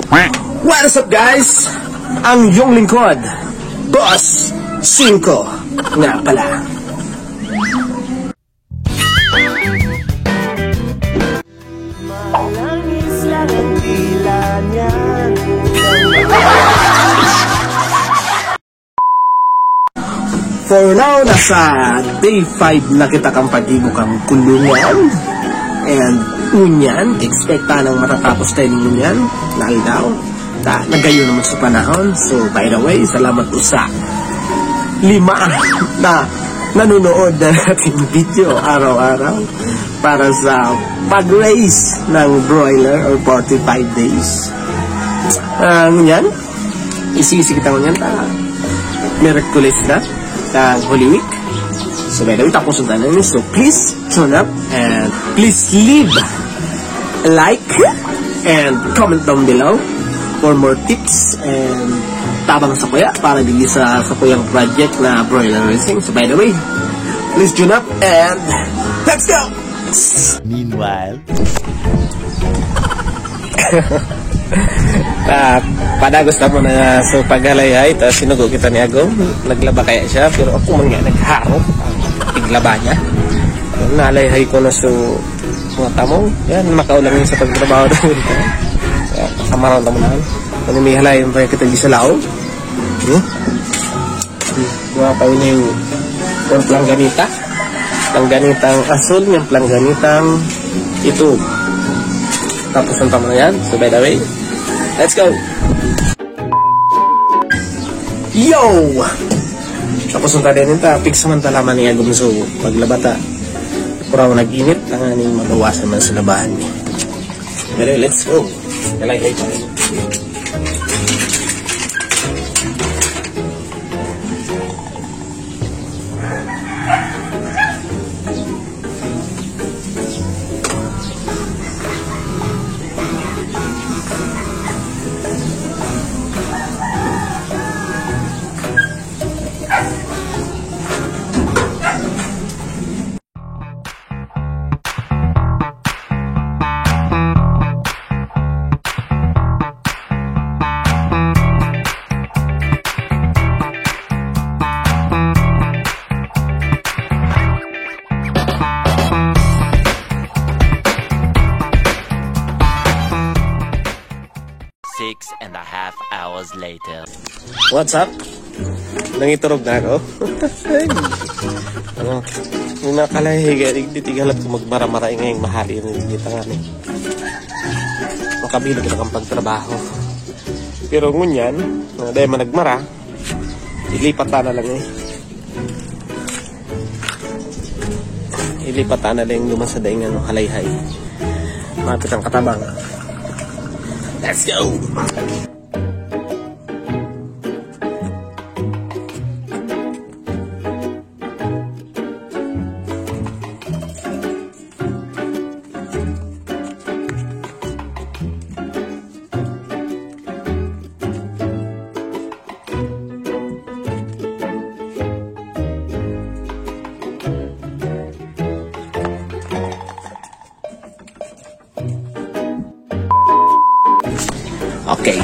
What is up guys? Ang iyong lingkod, Boss 5 nga pala. Malangis lang ang tila niya. For now, nasa day 5 na kita kang pag-ibukang kulungan. And unyan, expecta nang matatapos tayo ng unyan. Lalo daw, nagayo naman sa panahon. So, by the way, salamat po sa 5 na nanonood na ating video araw-araw para sa pag-raise ng broiler or 45 days. Unyan, isi-isi kita unyan, Miraculous na. Holy Week. So by the way, tapos ang tanong. So please tune up and please leave a like and comment down below for more tips and tabang sa kuya para dili sa kuyang project na broiler raising. So by the way, please tune up and let's go! Meanwhile, padagos na po na so paghalayhay tapos sinugo kita ni Agom, naglaba kaya siya pero ako man nga nagharo tiglaba niya, nalayhay ko na so mga tamong yan makaulang yun sa pagtrabaho doon kasamaran tamo na kung may halayin pa kita di sa lao mga pa yun yung plangganitang asul yung plangganitang ito tapos ang tamo na yan. So by the way, let's go! Yo! Tapos ang tali nito, fix samantala man niya gumso paglabata. Puraw nag-init, tanganing mabawasan man sa labahan niya. Pero let's go! Kalay-lay pa rin. hours later. What's up? Nangiturog na ako. Ano? Yung nakalahiga, tigalap ko magmara-mara ngayong mahali yung dito nga ni. Makabili ko na kang pagtrabaho. Pero ngunyan, dahil managmara, ilipatan na lang eh. Ilipatan na lang yung lumas sa daing halayhay. Mapit ang katabang. Let's go! Okay.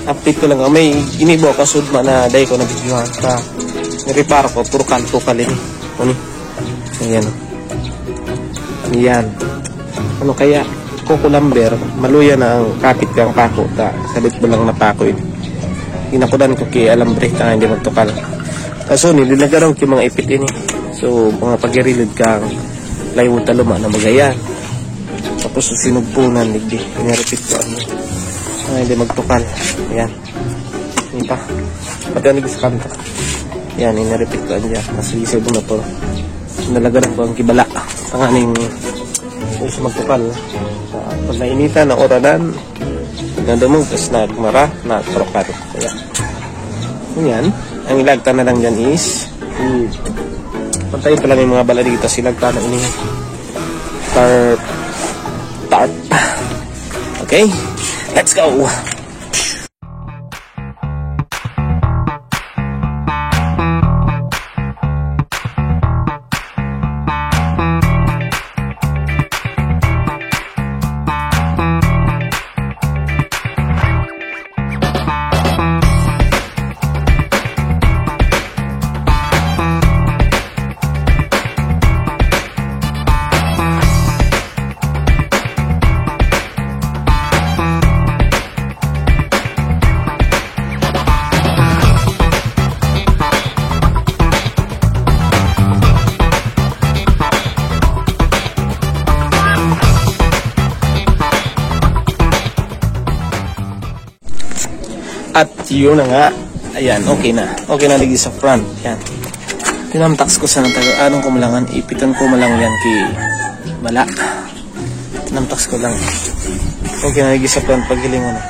Update ko lang. May inibo ka sudma na day ko na video sa nireparo ko. Puro kanto ka din. Ano? Ayan. Ayan. Ano kaya? Coco number. Maluya na ang kapit kang pako. Sabit mo lang na pako yun. Inakudan ko kay alambre. Hindi magtukal. Kaso nililagaran ko yung mga ipit ini. So mga pagirilid kang layo taluma na magayan. Tapos sinugpunan. Inirepit ko hindi magtukal. Ayan. Hindi pa. Pagkanig sa kanta. Ayan, inarepit ko dyan. Nasilisay mo na to. Nalagaran ko ang kibala. Tanganing hindi siya magtukal. Pag nainita na oradan, nadumog, tapos nagmara, nagtrokado. Ayan. Ayan. Ang ilagta na lang dyan is pantayin pa lang yung mga bala dito. Silagta na ini tarp. Okay? Let's go! At yun na nga. Ayan, okay na. Okay na lagi sa front. Yan. Tinamtax ko sa anong kumalangan. Ipitan ko malang yan kay Bala. Tinamtax ko lang. Okay na lagi sa front paghilingon na.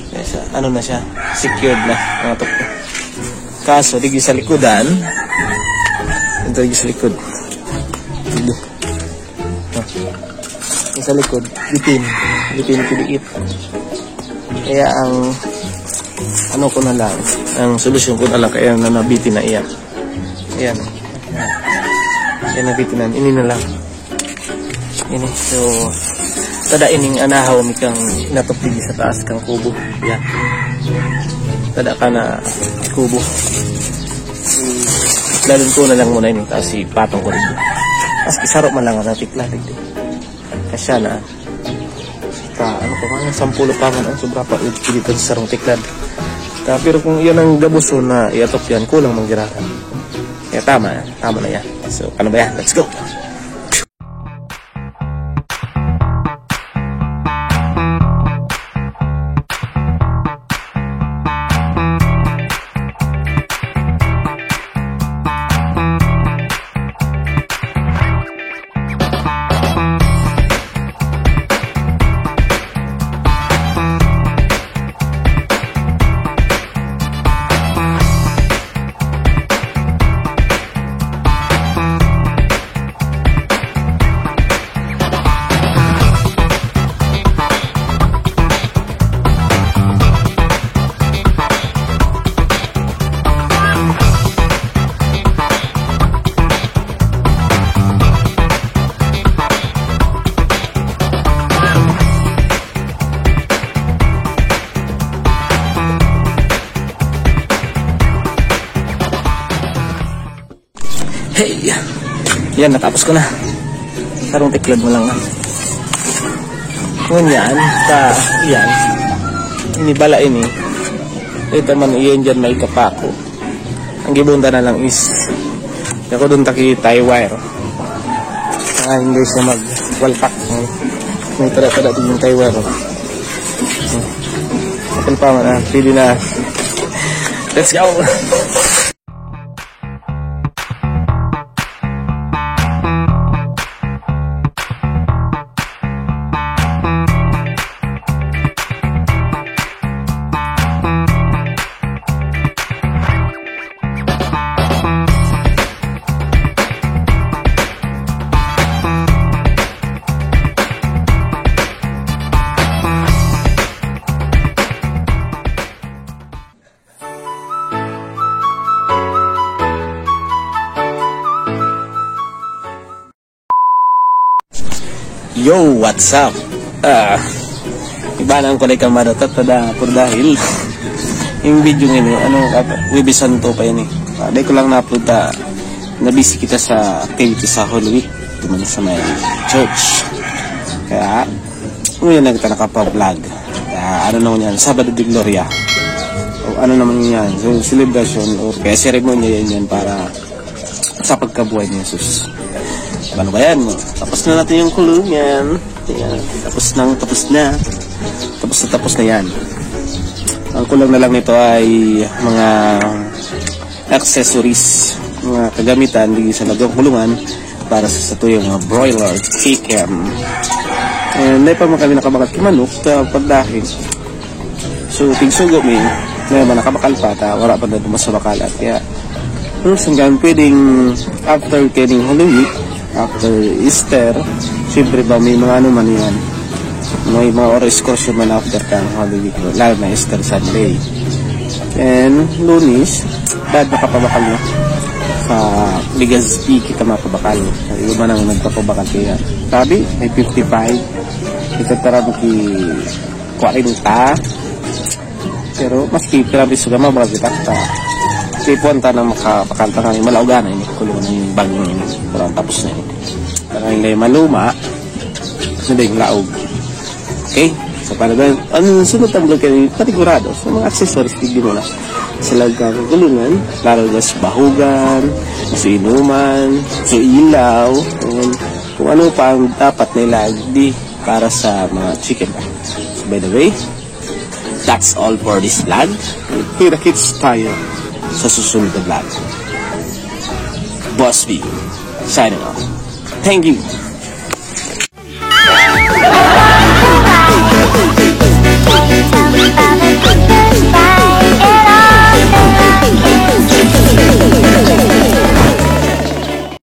Kaya ano na siya. Secured na. Mga to. Kaso, lagi sa likodan. Ito lagi sa likod. Sa likod. Bitin. Bitin kiliit. Kaya ang ano ko na lang, ang solusyon ko na lang kaya na nabitin na iya. Ayan. Ayan nabitin na. Ini na lang. Ini. So, tada ining anahaw mi kang natupig sa taas kang kubo. Ayan. Tada ka na kubo. Lalun ko na lang muna ini. Tapos ipatong ko rin. Tapos isarap man lang ang natikla. Kasya na. Ano pa man, 10 pa man ang sobra pa dito sa sarong tiklad. Pero kung yan ang gabuso na iatop yan, kulang manggirakan. Kaya tama na yan. So, ano ba yan? Let's go! Hey! Yan, natapos ko na. Sarong tiklad mo lang. Ngunyan, yan. Inibala ini. Ito man, iyan dyan may kapako. Ang gibunda na lang is, ako dun taki tie wire. Hindi siya mag-walpak. May tada-tada din yung tie wire. Kapal pa man, pili na. Let's go! Yo, what's up? Iba na ang kulay kamada tatada por dahil yung video ngayon, Webisan to pa yun eh. Dahil ko lang na-upload na busy kita sa activity sa Holy Week. Tumana sa may church. Kaya, ngayon na kita nakapa-vlog. Kaya, ano naman yan, Sabado de Gloria. O ano naman yan, so, celebration or kaya ceremony yan para sa pagkabuhay ni Jesus. Ano ba yan? Tapos na natin yung kulungan. Ayan. Tapos na yan. Ang kulang na lang nito ay mga accessories, mga kagamitan di sa lagong kulungan para sa tuyong mga broiler chicken. And may pa kami nakabakat kimanok sa pagdahil. So, tigsugo may naman nakabakal pa wala pa na masabakalat. Kaya hanggang pwedeng after kidding Holy Week, after Easter, siyempre ba may mga ano man yan, may mga oras excursion man after kang Holy Week, lalo na Easter Sunday. And Lunes, dahil makapabakal mo sa Legazpi kita mapabakal. Yung man ang nagpapabakal kaya sabi, may 55 ito tara mo ki 40 pero maski pirabi suga mabakal kita tipon ta na makapakanta kami malaugan ini kulungan yung bagong ini kurang tapos na ini karang ngay maluma kasi yung laog. Okay, so para ba ano sunod ang vlog kayo patigurado sa mga accessories tigil na sila kang kulungan lalo na sa bahugan sa inuman sa ilaw kung ano pa ang dapat nila di para sa mga chicken. So by the way, That's all for this vlog. Kita-kits tayo sa susunod na vlog. Boss B, signing off. Thank you.